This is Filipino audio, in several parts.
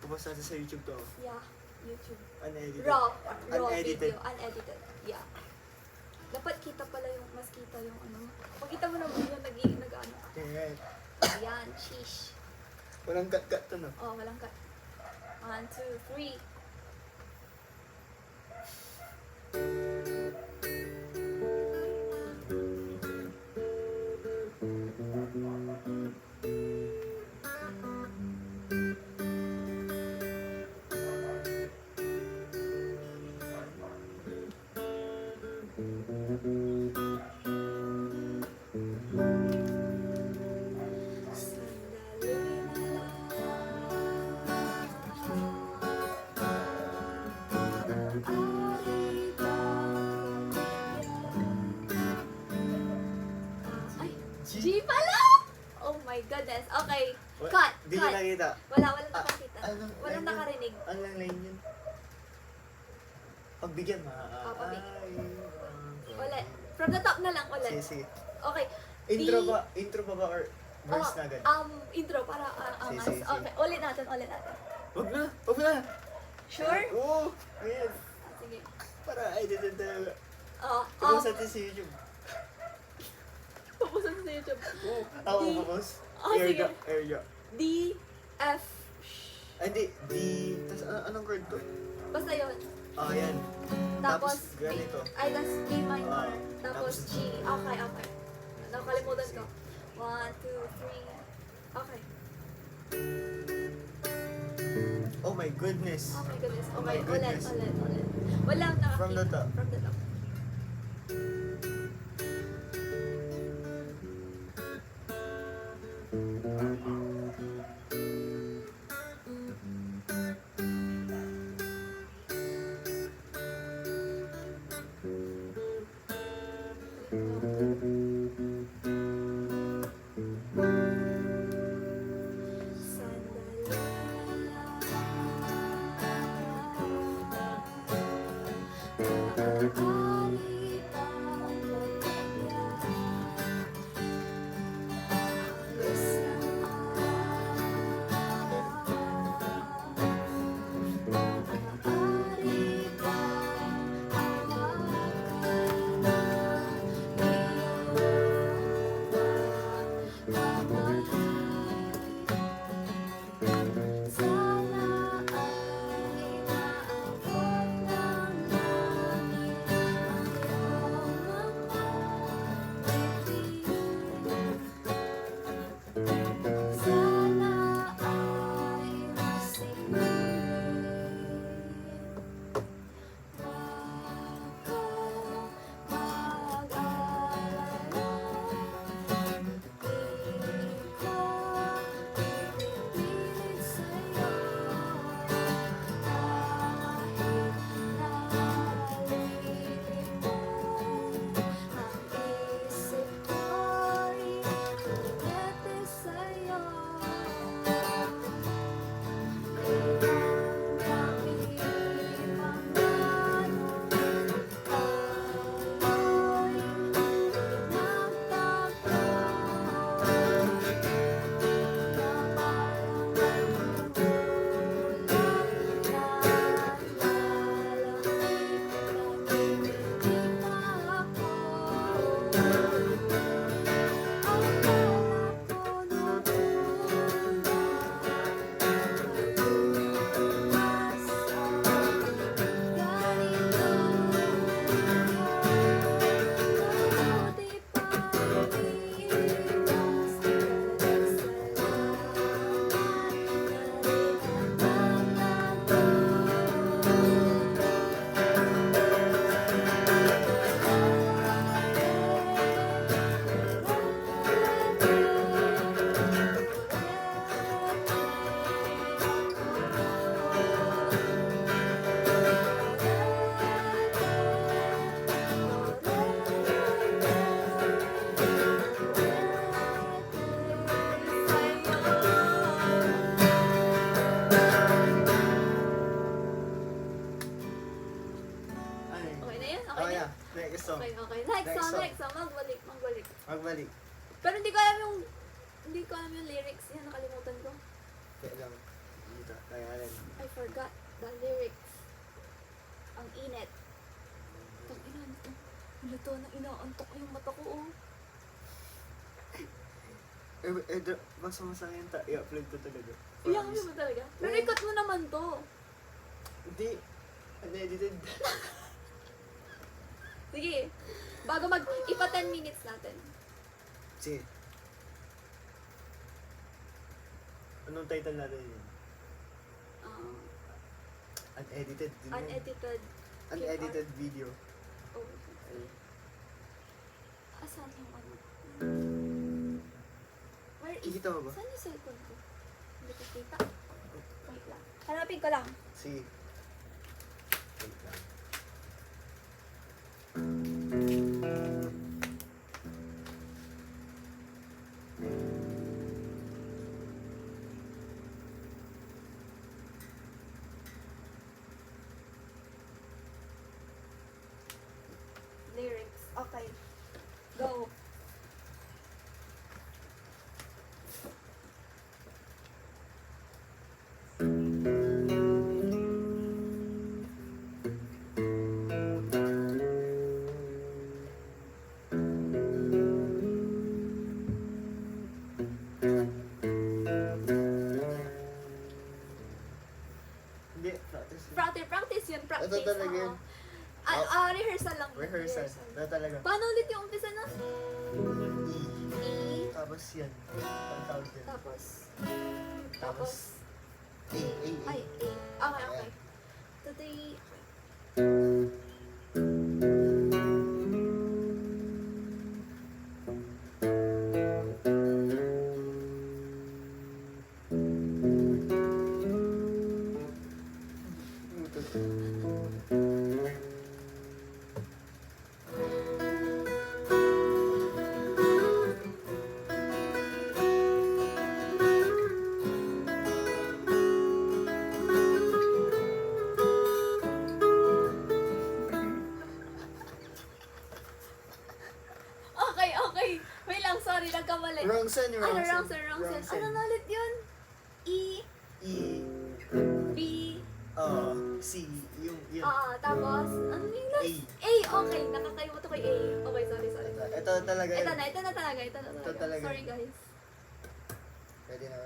Pupost natin sa YouTube to. Yeah, YouTube. Unedited. Raw Unedited. video. Unedited. Yeah. Dapat kita pala yung, mas kita yung ano. Pagkita mo naman yung nag-ano. Yan. Yan, sheesh. Walang cut-cut to, no? Oh, walang cut. 1, 2, 3. G pala! Oh my goodness. Okay. Cut. Di nyo nakita. Walang nakakita. Anong Walang line yun? nakarinig. Anong line yun? Pagbigyan mo. Pagbigyan. Ulit. From the top na lang ulit. Sige. Okay. Intro ba ba or verse na agad? Intro para Sige. okay. Ulit natin. Wag na. Sure? Oo. Ayan. Sige. Para edited talaga. Pupusan Tapos natin sa YouTube. sa YouTube. Oo. Ako ang papos. Sige. Area. D, F. Hindi. D. Tapos anong chord to? Basta yun. Ayan. Tapos ganito. Tapos B minor. Tapos tapos G. Okay. Nakalimutan ko. 1, 2, 3. Okay. Oh my goodness. Oh my goodness. Oh Okay, my goodness. ulit. Walang nakakita. From the top. From the top. Next song. Okay. Next song. Magbalik. Magbalik. Pero hindi ko alam yung lyrics. Yan, nakalimutan ko. Kaya lang. Dito. Kaya lang. forgot the lyrics. Ang init. Tangina nito. Luto na inaantok yung mata ko, oh. Basta masaya yung i-upload ko talaga. Iyak mo ba talaga? Re-record mo naman to. Hindi. Unedited. Sige. Bago ipa 10 minutes natin. Sige. Anong title natin yun? Unedited. Din yun. Unedited. Unedited video. Oh, okay. Asan yung ano? Where is... Ikita mo ba? Saan yung cellphone ko? Hindi ko kita. Wait lang. Hanapin ko lang. Sige. Wait lang. Lyrics. Okay. Go. Hindi, practice. Practice yun. Practice. Ito talaga yun. Rehearsal lang. Rehearsal. Na talaga. Paano ulit yung umpisa na? E. E. Tapos yan. Ang tawag yan. Tapos. Tapos. A. Ay, A. Okay, okay. Today. Okay. Wait lang, sorry, nagkamali. Wrong son, wrong son. Wrong son. Ano na ulit yun? E. E. B. C. Yung, yun. Tapos, ano yung last? A. Okay, nakakalimutan ko yung A. Okay, sorry. Ito talaga yun. Ito na talaga. Ito talaga. Sorry, guys. Ready na.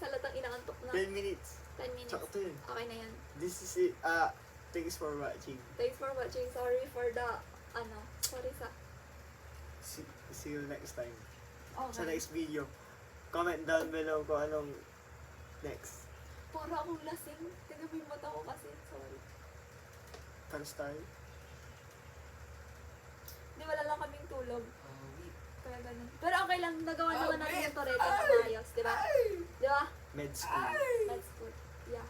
halatang inaantok na. 10 minutes. 10 minutes. Sakto yun. Okay na yan. This is it. Thanks for watching. Thanks for watching. Sorry for the, sorry sa... See you next time. Sa Okay. next video. Comment down below kung anong next. Para akong lasing. Tingnan mo yung mata ko kasi. Sorry. Paras tayo. Hindi, wala lang kaming tulog. Kaya ganun. Pero okay lang. Nagawa naman natin yung Toretto na maayos. Diba? Diba? Med school. That's good. Yeah.